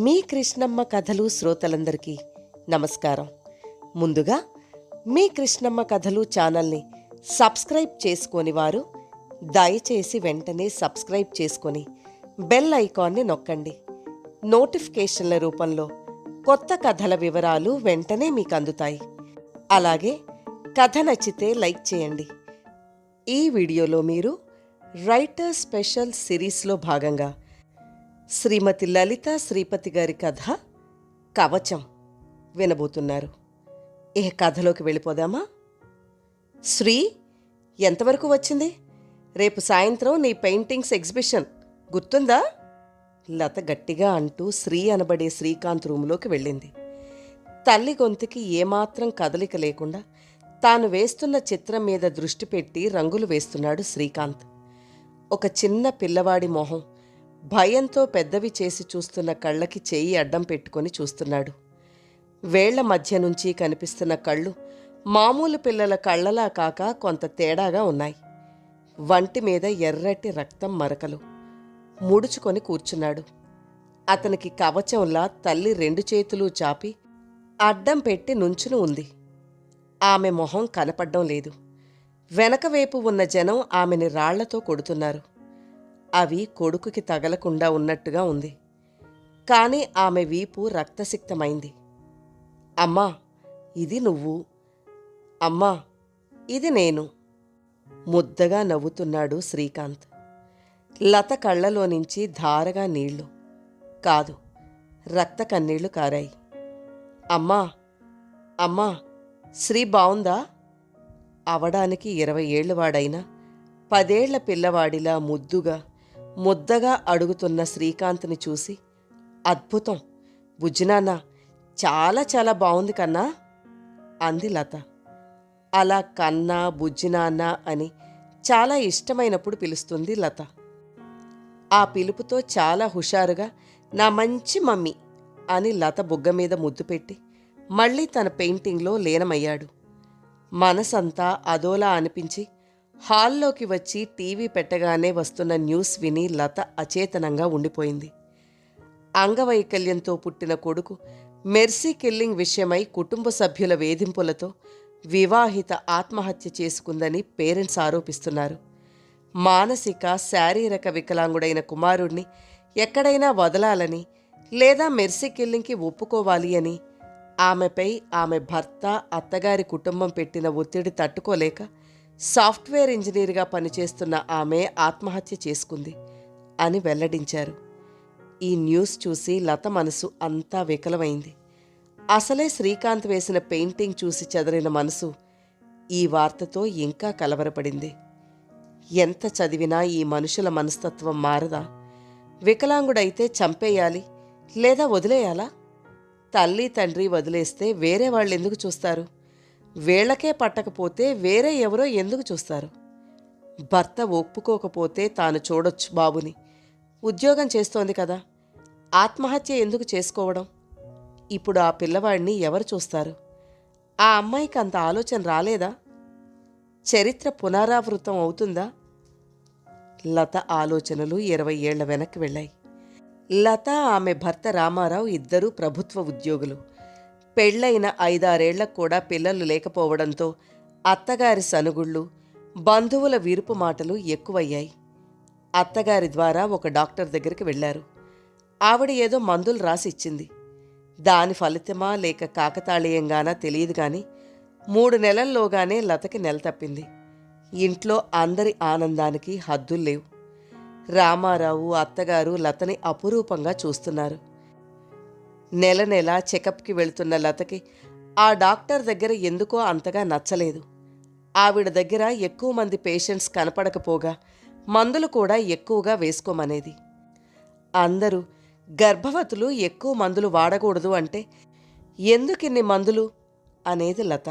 మీ కృష్ణమ్మ కథలు శ్రోతలందరికీ నమస్కారం. ముందుగా మీ కృష్ణమ్మ కథలు ఛానల్ని సబ్స్క్రైబ్ చేసుకోని వారు దయచేసి వెంటనే సబ్స్క్రైబ్ చేసుకొని బెల్ ఐకాన్ని నొక్కండి. నోటిఫికేషన్ల రూపంలో కొత్త కథల వివరాలు వెంటనే మీకు అందుతాయి. అలాగే కథ నచ్చితే లైక్ చేయండి. ఈ వీడియోలో మీరు రైటర్ స్పెషల్ సిరీస్లో భాగంగా శ్రీమతి లలిత శ్రీపతి గారి కథ కవచం వినబోతున్నారు. ఏ కథలోకి వెళ్ళిపోదామా? శ్రీ, ఎంతవరకు వచ్చింది? రేపు సాయంత్రం నీ పెయింటింగ్స్ ఎగ్జిబిషన్ గుర్తుందా? లత గట్టిగా అంటూ శ్రీ అనబడే శ్రీకాంత్ రూములోకి వెళ్ళింది. తల్లి గొంతుకి ఏమాత్రం కదలిక లేకుండా తాను వేస్తున్న చిత్రం మీద దృష్టి పెట్టి రంగులు వేస్తున్నాడు శ్రీకాంత్. ఒక చిన్న పిల్లవాడి మొహం భయంతో పెద్దవి చేసి చూస్తున్న కళ్ళకి చేయి అడ్డం పెట్టుకొని చూస్తున్నాడు. వేళ్ల మధ్య నుంచి కనిపిస్తున్న కళ్ళు మామూలు పిల్లల కళ్ళలా కాక కొంత తేడాగా ఉన్నాయి. వంటి మీద ఎర్రటి రక్తం మరకలు. ముడుచుకొని కూర్చున్నాడు. అతనికి కవచంలా తల్లి రెండు చేతులు చాపి అడ్డం పెట్టి నుంచుని ఉంది. ఆమె మొహం కనపడ్డం లేదు. వెనకవైపు ఉన్న జనం ఆమెని రాళ్లతో కొడుతున్నారు. అవి కొడుకుకి తగలకుండా ఉన్నట్టుగా ఉంది. కాని ఆమె వీపు రక్తసిక్తమైంది. అమ్మా, ఇది నువ్వు. అమ్మా, ఇది నేను. ముద్దగా నవ్వుతున్నాడు శ్రీకాంత్. లత కళ్ళలో నుంచి ధారగా నీళ్లు కాదు, రక్త కన్నీళ్లు కారాయి. అమ్మా, అమ్మా, శ్రీ బావుందా? అవడానికి 20 ఏళ్లు వాడైనా 10 ఏళ్ల పిల్లవాడిలా ముద్దగా అడుగుతున్న శ్రీకాంత్ని చూసి, అద్భుతం, బుజ్జినాన్న, చాలా చాలా బావుంది కన్నా అంది లత. అలా కన్నా బుజ్జినాన్న అని చాలా ఇష్టమైనప్పుడు పిలుస్తుంది లత. ఆ పిలుపుతో చాలా హుషారుగా నా మంచి మమ్మీ అని లత బుగ్గ మీద ముద్దు పెట్టి మళ్ళీ తన పెయింటింగ్లో లీనమయ్యాడు. మనసంతా అదోలా అనిపించి హాల్లోకి వచ్చి టీవీ పెట్టగానే వస్తున్న న్యూస్ విని లత అచేతనంగా ఉండిపోయింది. అంగవైకల్యంతో పుట్టిన కొడుకు మెర్సీ కిల్లింగ్ విషయమై కుటుంబ సభ్యుల వేధింపులతో వివాహిత ఆత్మహత్య చేసుకుందని పేరెంట్స్ ఆరోపిస్తున్నారు. మానసిక శారీరక వికలాంగుడైన కుమారుణ్ణి ఎక్కడైనా వదలాలని లేదా మెర్సీ కిల్లింగ్కి ఒప్పుకోవాలి అని ఆమెపై ఆమె భర్త, అత్తగారి కుటుంబం పెట్టిన ఒత్తిడి తట్టుకోలేక సాఫ్ట్వేర్ ఇంజనీర్గా పనిచేస్తున్న ఆమె ఆత్మహత్య చేసుకుంది అని వెల్లడించారు. ఈ న్యూస్ చూసి లత మనసు అంతా వికలమైంది. అసలే శ్రీకాంత్ వేసిన పెయింటింగ్ చూసి చెదరిన మనసు ఈ వార్తతో ఇంకా కలవరపడింది. ఎంత చదివినా ఈ మనుషుల మనస్తత్వం మారదా? వికలాంగుడైతే చంపేయాలి లేదా వదిలేయాలా? తల్లి తండ్రి వదిలేస్తే వేరే వాళ్ళు ఎందుకు చూస్తారు? వీళ్లకే పట్టకపోతే వేరే ఎవరో ఎందుకు చూస్తారు? భర్త ఒప్పుకోకపోతే తాను చూడొచ్చు బాబుని, ఉద్యోగం చేస్తోంది కదా, ఆత్మహత్య ఎందుకు చేసుకోవడం? ఇప్పుడు ఆ పిల్లవాడిని ఎవరు చూస్తారు? ఆ అమ్మాయికి అంత ఆలోచన రాలేదా? చరిత్ర పునరావృతం అవుతుందా? లత ఆలోచనలు 20 ఏళ్ల వెనక్కి వెళ్ళాయి. లత, ఆమె భర్త రామారావు ఇద్దరూ ప్రభుత్వ ఉద్యోగులు. పెళ్లైన 5-6 ఏళ్లకు కూడా పిల్లలు లేకపోవడంతో అత్తగారి సనుగుళ్ళు, బంధువుల వీరుపు మాటలు ఎక్కువయ్యాయి. అత్తగారి ద్వారా ఒక డాక్టర్ దగ్గరికి వెళ్లారు. ఆవిడ ఏదో మందులు రాసిచ్చింది. దాని ఫలితమా లేక కాకతాళీయంగానా తెలియదు గాని 3 నెలల్లోగానే లతకి నెల తప్పింది. ఇంట్లో అందరి ఆనందానికి హద్దుల్లేవు. రామారావు, అత్తగారు లతని అపురూపంగా చూస్తున్నారు. నెల నెల చెకప్కి వెళుతున్న లతకి ఆ డాక్టర్ దగ్గర ఎందుకో అంతగా నచ్చలేదు. ఆవిడ దగ్గర ఎక్కువ మంది పేషెంట్స్ కనపడకపోగా మందులు కూడా ఎక్కువగా వేసుకోమనేది. అందరూ గర్భవతులు ఎక్కువ మందులు వాడకూడదు అంటే ఎందుకిన్ని మందులు అనేది లత.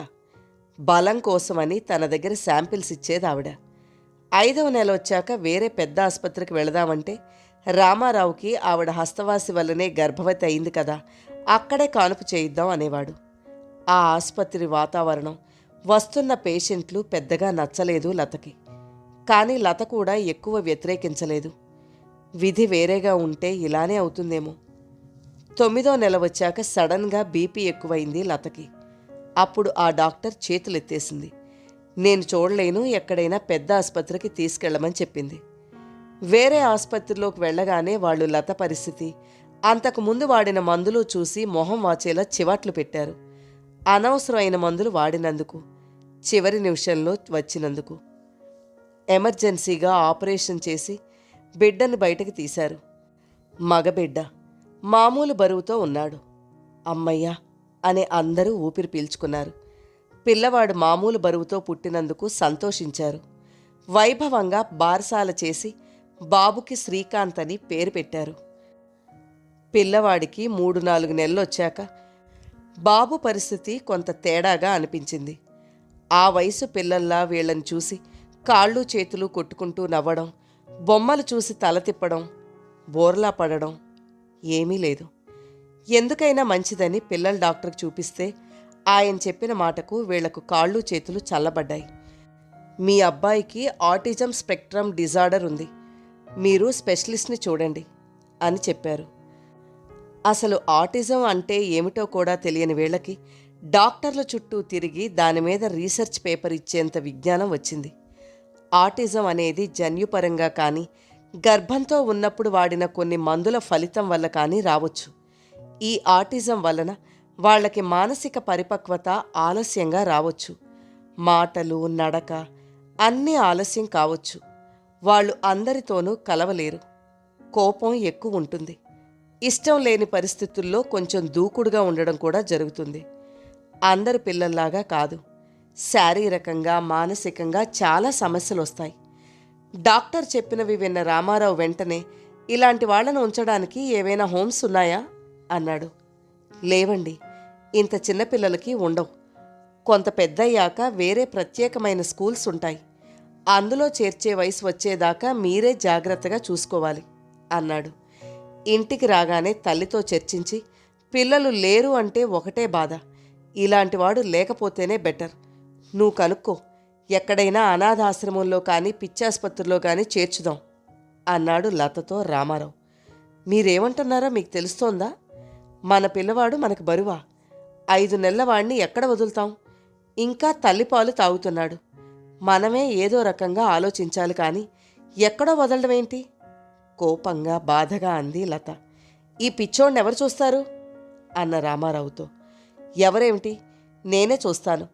బలం కోసమని తన దగ్గర శాంపిల్స్ ఇచ్చేది ఆవిడ. 5వ నెల వచ్చాక వేరే పెద్ద ఆసుపత్రికి వెళదామంటే రామారావుకి ఆవిడ హస్తవాసి వల్లనే గర్భవతి అయింది కదా, అక్కడే కానుపు చేయిద్దాం అనేవాడు. ఆ ఆసుపత్రి వాతావరణం, వస్తున్న పేషెంట్లు పెద్దగా నచ్చలేదు లతకి. కానీ లత కూడా ఎక్కువ వ్యతిరేకించలేదు. విధి వేరేగా ఉంటే ఇలానే అవుతుందేమో. 9వ నెల వచ్చాక సడన్గా బీపీ ఎక్కువైంది లతకి. అప్పుడు ఆ డాక్టర్ చేతులెత్తేసింది. నేను చూడలేను, ఎక్కడైనా పెద్ద ఆసుపత్రికి తీసుకెళ్లమని చెప్పింది. వేరే ఆసుపత్రిలోకి వెళ్ళగానే వాళ్ళు లత పరిస్థితి, అంతకుముందు వాడిన మందులు చూసి మొహం వాచేలా చివాట్లు పెట్టారు. అనవసరమైన మందులు వాడినందుకు, చివరి నిమిషంలో వచ్చినందుకు. ఎమర్జెన్సీగా ఆపరేషన్ చేసి బిడ్డను బయటకు తీశారు. మగబిడ్డ మామూలు బరువుతో ఉన్నాడు. అమ్మయ్యా అని అందరూ ఊపిరి పీల్చుకున్నారు. పిల్లవాడు మామూలు బరువుతో పుట్టినందుకు సంతోషించారు. వైభవంగా బారసాల చేసి బాబుకి శ్రీకాంత్ అని పేరు పెట్టారు. పిల్లవాడికి 3-4 నెలలొచ్చాక బాబు పరిస్థితి కొంత తేడాగా అనిపించింది. ఆ వయసు పిల్లల్లా వీళ్ళని చూసి కాళ్ళు చేతులు కొట్టుకుంటూ నవ్వడం, బొమ్మలు చూసి తల తిప్పడం, బోర్లా పడడం ఏమీ లేదు. ఎందుకైనా మంచిదని పిల్లల డాక్టర్కి చూపిస్తే ఆయన చెప్పిన మాటకు వీళ్లకు కాళ్ళు చేతులు చల్లబడ్డాయి. మీ అబ్బాయికి ఆటిజం స్పెక్ట్రమ్ డిజార్డర్ ఉంది, మీరు స్పెషలిస్ట్ని చూడండి అని చెప్పారు. అసలు ఆటిజం అంటే ఏమిటో కూడా తెలియని వీళ్ళకి డాక్టర్ల చుట్టూ తిరిగి దాని మీద రీసెర్చ్ పేపర్ ఇచ్చేంత విజ్ఞానం వచ్చింది. ఆటిజం అనేది జన్యుపరంగా కానీ, గర్భంతో ఉన్నప్పుడు వాడిన కొన్ని మందుల ఫలితం వల్ల కానీ రావచ్చు. ఈ ఆటిజం వలన వాళ్ళకి మానసిక పరిపక్వత ఆలస్యంగా రావచ్చు. మాటలు, నడక అన్నీ ఆలస్యం కావచ్చు. వాళ్ళు అందరితోనూ కలవలేరు. కోపం ఎక్కువ ఉంటుంది. ఇష్టం లేని పరిస్థితుల్లో కొంచెం దూకుడుగా ఉండడం కూడా జరుగుతుంది. అందరి పిల్లల్లాగా కాదు. శారీరకంగా, మానసికంగా చాలా సమస్యలు వస్తాయి. డాక్టర్ చెప్పినవి విన్న రామారావు వెంటనే, ఇలాంటి వాళ్లను ఉంచడానికి ఏవైనా హోమ్స్ ఉన్నాయా అన్నాడు. లేవండి, ఇంత చిన్నపిల్లలకి ఉండవు. కొంత పెద్దయ్యాక వేరే ప్రత్యేకమైన స్కూల్స్ ఉంటాయి. అందులో చేర్చే వయసు వచ్చేదాకా మీరే జాగ్రత్తగా చూసుకోవాలి అన్నాడు. ఇంటికి రాగానే తల్లితో చర్చించి, పిల్లలు లేరు అంటే ఒకటే బాధ, ఇలాంటివాడు లేకపోతేనే బెటర్, నువ్వు కనుక్కో, ఎక్కడైనా అనాథాశ్రమంలో కానీ పిచ్చాసుపత్రిలో కానీ చేర్చుదాం అన్నాడు లతతో రామారావు. మీరేమంటున్నారో మీకు తెలుస్తోందా? మన పిల్లవాడు మనకు బరువా? 5 నెలల వాడిని ఎక్కడ వదులుతాం? ఇంకా తల్లిపాలు తాగుతున్నాడు. మనమే ఏదో రకంగా ఆలోచించాలి కానీ ఎక్కడో వదలడమేంటి? కోపంగా, బాధగా అంది లత. ఈ పిచ్చోడిని ఎవరు చూస్తారు అన్న రామారావుతో. ఎవరేమిటి, నేనే చూస్తాను.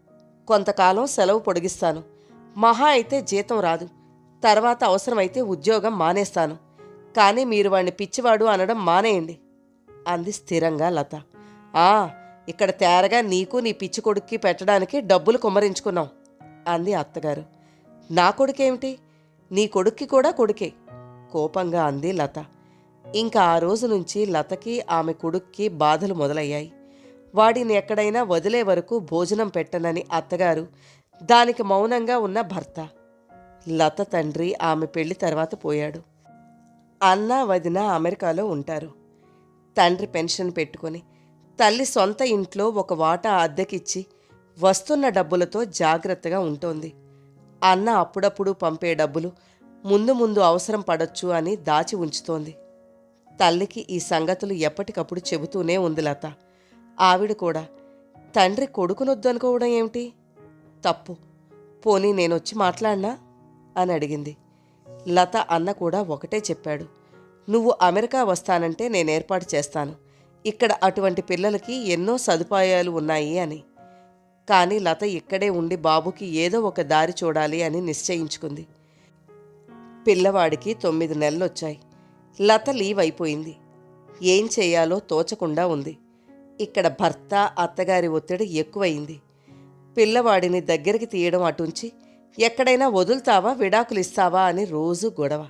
కొంతకాలం సెలవు పొడిగిస్తాను. మహా అయితే జీతం రాదు. తర్వాత అవసరమైతే ఉద్యోగం మానేస్తాను. కానీ మీరు వాడిని పిచ్చివాడు అనడం మానేయండి అంది స్థిరంగా లత. ఇక్కడ తేరగా నీకు నీ పిచ్చి కొడుక్కి పెట్టడానికి డబ్బులు కుమ్మరించుకున్నాం అంది అత్తగారు. నా కొడుకేమిటి, నీ కొడుక్కి కూడా కొడుకే కోపంగా అంది లత. ఇంకా ఆ రోజు నుంచి లతకి ఆమె కొడుక్కి బాధలు మొదలయ్యాయి. వాడిని ఎక్కడైనా వదిలే వరకు భోజనం పెట్టనని అత్తగారు, దానికి మౌనంగా ఉన్న భర్త. లత తండ్రి ఆమె పెళ్లి తర్వాత పోయాడు. అన్న, వదిన అమెరికాలో ఉంటారు. తండ్రి పెన్షన్ పెట్టుకొని తల్లి సొంత ఇంట్లో ఒక వాటా అద్దెకిచ్చి వస్తున్న డబ్బులతో జాగ్రత్తగా ఉంటోంది. అన్న అప్పుడప్పుడు పంపే డబ్బులు ముందు ముందు అవసరం పడొచ్చు అని దాచి ఉంచుతోంది. తల్లికి ఈ సంగతులు ఎప్పటికప్పుడు చెబుతూనే ఉంది లత. ఆవిడ కూడా తండ్రి కొడుకునొద్దనుకోవడం ఏమిటి? తప్పు. పోనీ నేనొచ్చి మాట్లాడినా అని అడిగింది. లత అన్న కూడా ఒకటే చెప్పాడు. నువ్వు అమెరికా వస్తానంటే నేను ఏర్పాటు చేస్తాను. ఇక్కడ అటువంటి పిల్లలకి ఎన్నో సదుపాయాలు ఉన్నాయి అని. కానీ లత ఇక్కడే ఉండి బాబుకి ఏదో ఒక దారి చూడాలి అని నిశ్చయించుకుంది. పిల్లవాడికి 9 నెలలొచ్చాయి. లత లీవ్ అయిపోయింది. ఏం చేయాలో తోచకుండా ఉంది. ఇక్కడ భర్త, అత్తగారి ఒత్తిడి ఎక్కువయింది. పిల్లవాడిని దగ్గరికి తీయడం అటుంచి ఎక్కడైనా వదులుతావా, విడాకులు ఇస్తావా అని రోజూ గొడవ.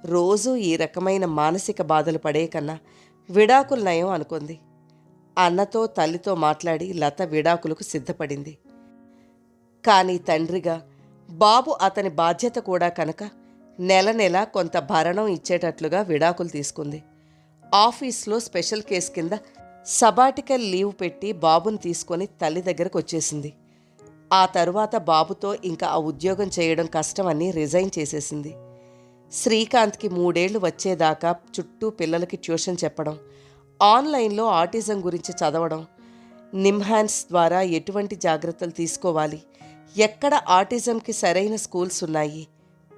రోజూ ఈ రకమైన మానసిక బాధలు పడే కన్నా విడాకులు నయం అనుకుంది. అన్నతో, తల్లితో మాట్లాడి లత విడాకులకు సిద్ధపడింది. కానీ తండ్రిగా బాబు అతని బాధ్యత కూడా కనుక నెల నెల కొంత భరణం ఇచ్చేటట్లుగా విడాకులు తీసుకుంది. ఆఫీస్లో స్పెషల్ కేసు కింద సబాటికల్ లీవ్ పెట్టి బాబుని తీసుకొని తల్లి దగ్గరకు వచ్చేసింది. ఆ తరువాత బాబుతో ఇంకా ఆ ఉద్యోగం చేయడం కష్టమని రిజైన్ చేసేసింది. శ్రీకాంత్కి 3 ఏళ్లు వచ్చేదాకా చుట్టూ పిల్లలకి ట్యూషన్ చెప్పడం, ఆన్లైన్లో ఆటిజం గురించి చదవడం, నిమ్హాన్స్ ద్వారా ఎటువంటి జాగ్రత్తలు తీసుకోవాలి, ఎక్కడ ఆటిజంకి సరైన స్కూల్స్ ఉన్నాయి,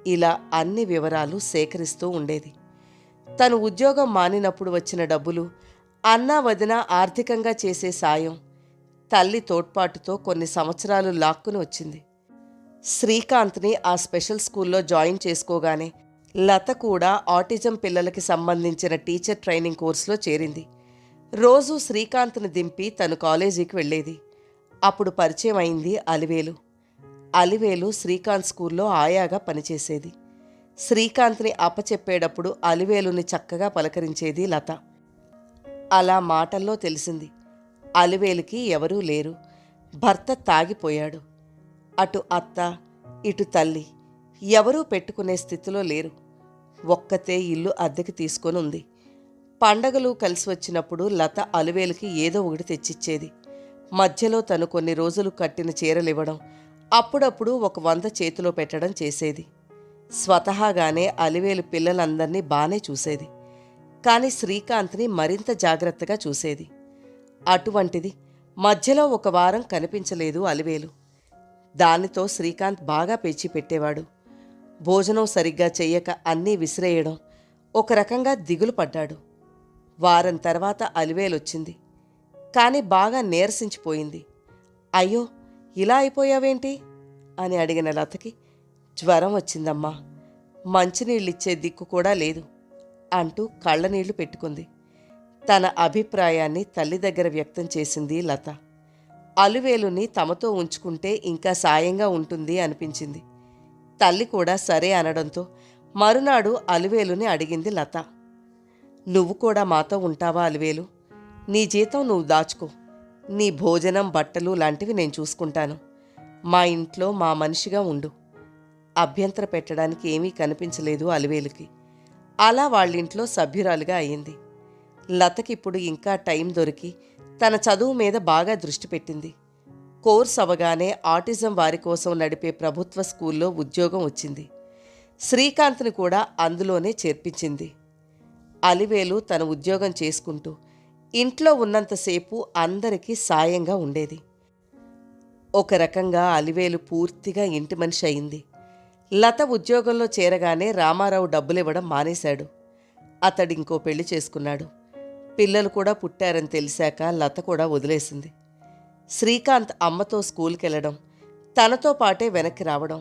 ఇలా అన్ని వివరాలు సేకరిస్తూ ఉండేది. తను ఉద్యోగం మానినప్పుడు వచ్చిన డబ్బులు, అన్నా వదిన ఆర్థికంగా చేసే సాయం, తల్లి తోడ్పాటుతో కొన్ని సంవత్సరాలు లాక్కుని వచ్చింది. శ్రీకాంత్ని ఆ స్పెషల్ స్కూల్లో జాయిన్ చేసుకోగానే లత కూడా ఆటిజం పిల్లలకి సంబంధించిన టీచర్ ట్రైనింగ్ కోర్సులో చేరింది. రోజూ శ్రీకాంత్ని దింపి తను కాలేజీకి వెళ్ళేది. అప్పుడు పరిచయం అయింది అలివేలు. అలివేలు శ్రీకాంత్ స్కూల్లో ఆయాగా పనిచేసేది. శ్రీకాంత్ని అప్పచెప్పేటప్పుడు అలివేలుని చక్కగా పలకరించేది లత. అలా మాటల్లో తెలిసింది, అలివేలుకి ఎవరూ లేరు, భర్త తాగిపోయాడు. అటు అత్త ఇటు తల్లి ఎవరూ పెట్టుకునే స్థితిలో లేరు. ఒక్కతే ఇల్లు అద్దెకి తీసుకొని ఉంది. పండగలు కలిసి వచ్చినప్పుడు లత అలివేలుకి ఏదో ఒకటి తెచ్చిచ్చేది. మధ్యలో తను కొన్ని రోజులు కట్టిన చీరలివ్వడం, అప్పుడప్పుడు ఒక 100 చేతిలో పెట్టడం చేసేది. స్వతహాగానే అలివేలు పిల్లలందర్నీ బానే చూసేది. కానీ శ్రీకాంత్ని మరింత జాగ్రత్తగా చూసేది. అటువంటిది మధ్యలో ఒక వారం కనిపించలేదు అలివేలు. దానితో శ్రీకాంత్ బాగా పేచి పెట్టేవాడు. భోజనం సరిగ్గా చెయ్యక అన్నీ విసిరేయడం, ఒక రకంగా దిగులు పడ్డాడు. వారం తర్వాత అలివేలొచ్చింది. కానీ బాగా నీరసించిపోయింది. అయ్యో, ఇలా అయిపోయావేంటి అని అడిగిన లతకి, జ్వరం వచ్చిందమ్మా, మంచినీళ్ళిచ్చే దిక్కు కూడా లేదు అంటూ కళ్ళనీళ్లు పెట్టుకుంది. తన అభిప్రాయాన్ని తల్లి దగ్గర వ్యక్తం చేసింది లత. అలివేలుని తమతో ఉంచుకుంటే ఇంకా సాయంగా ఉంటుంది అనిపించింది. తల్లి కూడా సరే అనడంతో మరునాడు అలివేలుని అడిగింది లత. నువ్వు కూడా మాతో ఉంటావా అలివేలు? నీ జీతం నువ్వు దాచుకో, నీ భోజనం బట్టలు లాంటివి నేను చూసుకుంటాను. మా ఇంట్లో మా మనిషిగా ఉండు. అభ్యంతర పెట్టడానికి ఏమీ కనిపించలేదు అలివేలుకి. అలా వాళ్ళింట్లో సభ్యురాలుగా అయింది. లతకిప్పుడు ఇంకా టైం దొరికి తన చదువు మీద బాగా దృష్టి పెట్టింది. కోర్స్ అవగానే ఆటిజం వారి కోసం నడిపే ప్రభుత్వ స్కూల్లో ఉద్యోగం వచ్చింది. శ్రీకాంత్ని కూడా అందులోనే చేర్పించింది. అలివేలు తన ఉద్యోగం చేసుకుంటూ ఇంట్లో ఉన్నంతసేపు అందరికీ సాయంగా ఉండేది. ఒక రకంగా అలివేలు పూర్తిగా ఇంటి మనిషి అయింది. లత ఉద్యోగంలో చేరగానే రామారావు డబ్బులివ్వడం మానేశాడు. అతడింకో పెళ్లి చేసుకున్నాడు. పిల్లలు కూడా పుట్టారని తెలిసాక లత కూడా వదిలేసింది. శ్రీకాంత్ అమ్మతో స్కూల్కెళ్ళడం, తనతో పాటే వెనక్కి రావడం,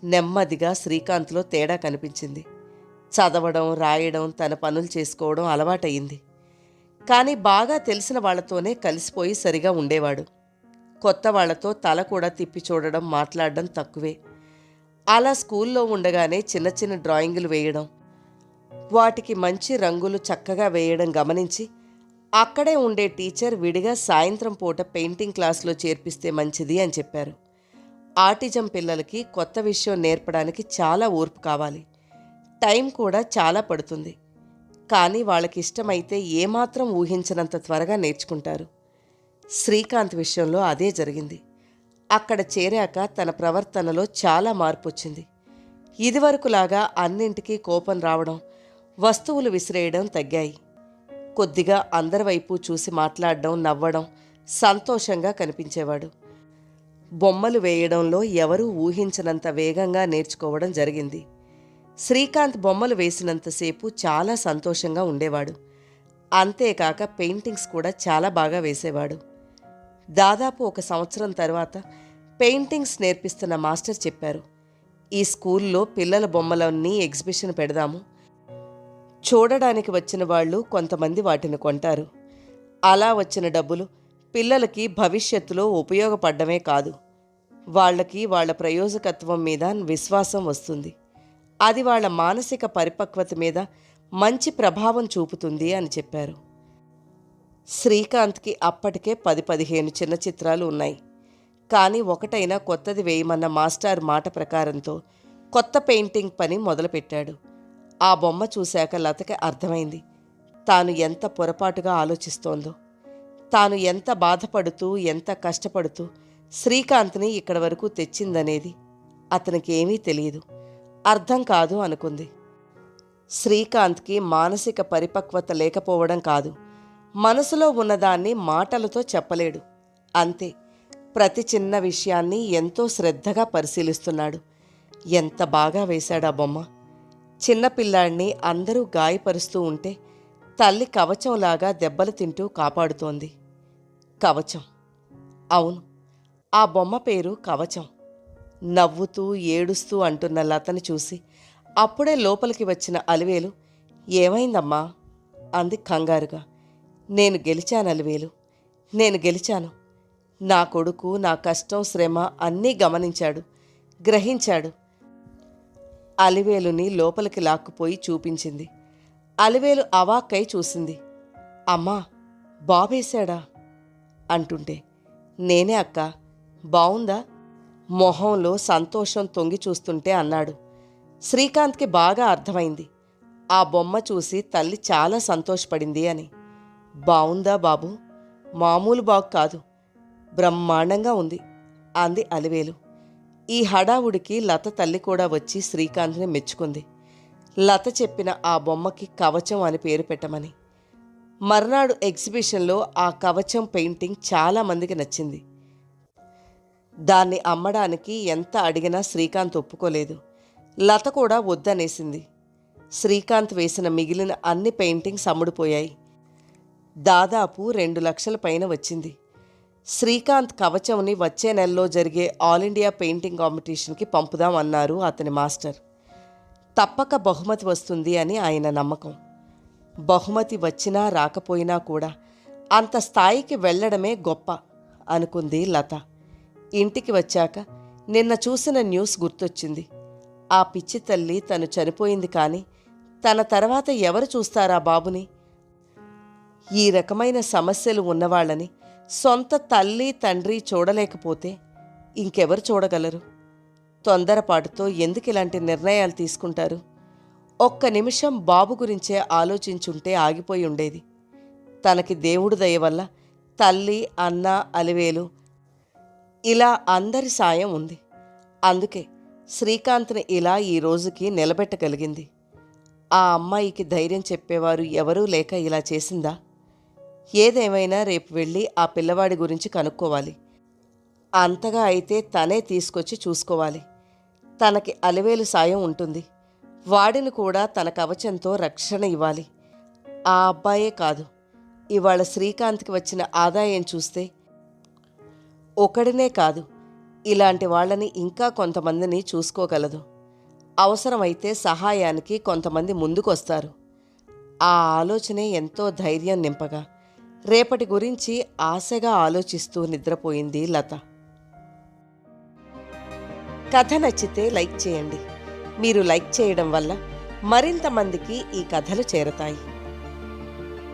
నెమ్మదిగా శ్రీకాంత్లో తేడా కనిపించింది. చదవడం, రాయడం, తన పనులు చేసుకోవడం అలవాటయింది. కానీ బాగా తెలిసిన వాళ్లతోనే కలిసిపోయి సరిగా ఉండేవాడు. కొత్త వాళ్లతో తల కూడా తిప్పి చూడడం, మాట్లాడడం తక్కువే. అలా స్కూల్లో ఉండగానే చిన్న చిన్న డ్రాయింగులు వేయడం, వాటికి మంచి రంగులు చక్కగా వేయడం గమనించి అక్కడే ఉండే టీచర్ విడిగా సాయంత్రం పూట పెయింటింగ్ క్లాసులో చేర్పిస్తే మంచిది అని చెప్పారు. ఆటిజం పిల్లలకి కొత్త విషయం నేర్పడానికి చాలా ఓర్పు కావాలి, టైం కూడా చాలా పడుతుంది. కానీ వాళ్ళకి ఇష్టమైతే ఏమాత్రం ఊహించనంత త్వరగా నేర్చుకుంటారు. శ్రీకాంత్ విషయంలో అదే జరిగింది. అక్కడ చేరాక తన ప్రవర్తనలో చాలా మార్పు వచ్చింది. ఇదివరకులాగా అన్నింటికీ కోపం రావడం, వస్తువులు విసిరేయడం తగ్గాయి. కొద్దిగా అందరి వైపు చూసి మాట్లాడడం, నవ్వడం, సంతోషంగా కనిపించేవాడు. బొమ్మలు వేయడంలో ఎవరూ ఊహించనంత వేగంగా నేర్చుకోవడం జరిగింది. శ్రీకాంత్ బొమ్మలు వేసినంతసేపు చాలా సంతోషంగా ఉండేవాడు. అంతేకాక పెయింటింగ్స్ కూడా చాలా బాగా వేసేవాడు. దాదాపు 1 సంవత్సరం తర్వాత పెయింటింగ్స్ నేర్పిస్తున్న మాస్టర్ చెప్పారు, ఈ స్కూల్లో పిల్లల బొమ్మలన్నీ ఎగ్జిబిషన్ పెడదాము. చూడడానికి వచ్చిన వాళ్ళు కొంతమంది వాటిని కొంటారు. అలా వచ్చిన డబ్బులు పిల్లలకి భవిష్యత్తులో ఉపయోగపడమే కాదు, వాళ్ళకి వాళ్ళ ప్రయోజకత్వం మీద విశ్వాసం వస్తుంది. అది వాళ్ళ మానసిక పరిపక్వత మీద మంచి ప్రభావం చూపుతుంది అని చెప్పారు. శ్రీకాంత్కి అప్పటికే 10-15 చిన్న చిత్రాలు ఉన్నాయి. కానీ ఒకటైనా కొత్తది వేయమన్న మాస్టర్ మాట ప్రకారంతో కొత్త పెయింటింగ్ పని మొదలుపెట్టాడు. ఆ బొమ్మ చూశాక లతకి అర్థమైంది, తాను ఎంత పొరపాటుగా ఆలోచిస్తోందో. తాను ఎంత బాధపడుతూ, ఎంత కష్టపడుతూ శ్రీకాంత్ని ఇక్కడి వరకు తెచ్చిందనేది అతనికి ఏమీ తెలియదు, అర్థం కాదు అనుకుంది. శ్రీకాంత్కి మానసిక పరిపక్వత లేకపోవడం కాదు, మనసులో ఉన్నదాన్ని మాటలతో చెప్పలేడు. అంతే, ప్రతి చిన్న విషయాన్ని ఎంతో శ్రద్ధగా పరిశీలిస్తున్నాడు. ఎంత బాగా వేశాడా బొమ్మ! చిన్నపిల్లాడిని అందరూ గాయపరుస్తూ ఉంటే తల్లి కవచంలాగా దెబ్బలు తింటూ కాపాడుతోంది. కవచం. అవును, ఆ బొమ్మ పేరు కవచం. నవ్వుతూ ఏడుస్తూ అంటున్న లతని చూసి అప్పుడే లోపలికి వచ్చిన అలివేలు, ఏమైందమ్మా అంది కంగారుగా. నేను గెలిచాను అలివేలు, నేను గెలిచాను. నా కొడుకు నా కష్టం శ్రమ అన్నీ గమనించాడు, గ్రహించాడు. అలివేలుని లోపలికి లాక్కుపోయి చూపించింది. అలివేలు అవాక్కై చూసింది. అమ్మా, బాబేశాడా అంటుంటే, నేనే అక్క, బావుందా మొహంలో సంతోషం తొంగి చూస్తుంటే అన్నాడు. శ్రీకాంత్కి బాగా అర్థమైంది ఆ బొమ్మ చూసి తల్లి చాలా సంతోషపడింది అని. బావుందా బాబు? మామూలు బాగు కాదు, బ్రహ్మాండంగా ఉంది అంది అలివేలు. ఈ హడావుడికి లత తల్లి కూడా వచ్చి శ్రీకాంత్ని మెచ్చుకుంది. లత చెప్పిన ఆ బొమ్మకి కవచం అని పేరు పెట్టమని. మర్నాడు ఎగ్జిబిషన్లో ఆ కవచం పెయింటింగ్ చాలామందికి నచ్చింది. దాన్ని అమ్మడానికి ఎంత అడిగినా శ్రీకాంత్ ఒప్పుకోలేదు. లత కూడా వద్దనేసింది. శ్రీకాంత్ వేసిన మిగిలిన అన్ని పెయింటింగ్స్ అమ్ముడుపోయాయి. దాదాపు 2 లక్షల పైన వచ్చింది. శ్రీకాంత్ కవచంని వచ్చే నెలలో జరిగే ఆల్ ఇండియా పెయింటింగ్ కాంపిటీషన్కి పంపుదాం అన్నారు అతని మాస్టర్. తప్పక బహుమతి వస్తుంది అని ఆయన నమ్మకం. బహుమతి వచ్చినా రాకపోయినా కూడా అంత స్థాయికి వెళ్ళడమే గొప్ప అనుకుంది లత. ఇంటికి వచ్చాక నిన్న చూసిన న్యూస్ గుర్తొచ్చింది. ఆ పిచ్చి తల్లి తను చనిపోయింది, కానీ తన తర్వాత ఎవరు చూస్తారా బాబుని? ఈ రకమైన సమస్యలు ఉన్నవాళ్ళని సొంత తల్లి తండ్రి చూడలేకపోతే ఇంకెవరు చూడగలరు? తొందరపాటుతో ఎందుకు ఇలాంటి నిర్ణయాలు తీసుకుంటారు? ఒక్క నిమిషం బాబు గురించే ఆలోచించుంటే ఆగిపోయి ఉండేది. తనకి దేవుడు దయ వల్ల తల్లి, అన్న, అలివేలు ఇలా అందరి సాయం ఉంది. అందుకే శ్రీకాంత్ని ఇలా ఈ రోజుకి నిలబెట్టగలిగింది. ఆ అమ్మాయికి ధైర్యం చెప్పేవారు ఎవరూ లేక ఇలా చేసిందా? ఏదేమైనా రేపు వెళ్ళి ఆ పిల్లవాడి గురించి కనుక్కోవాలి. అంతగా అయితే తనే తీసుకొచ్చి చూసుకోవాలి. తనకి అలివేలు సాయం ఉంటుంది. వాడిని కూడా తన కవచంతో రక్షణ ఇవ్వాలి. ఆ అబ్బాయే కాదు, ఇవాళ శ్రీకాంత్కి వచ్చిన ఆదాయం చూస్తే ఒకడినే కాదు, ఇలాంటి వాళ్ళని ఇంకా కొంతమందిని చూసుకోగలదు. అవసరమైతే సహాయానికి కొంతమంది ముందుకొస్తారు. ఆ ఆలోచనే ఎంతో ధైర్యం నింపగా రేపటి గురించి ఆశగా ఆలోచిస్తూ నిద్రపోయింది లత. కథ నచ్చితే లైక్ చేయండి. మీరు లైక్ చేయడం వల్ల మరింత మందికి ఈ కథలు చేరతాయి.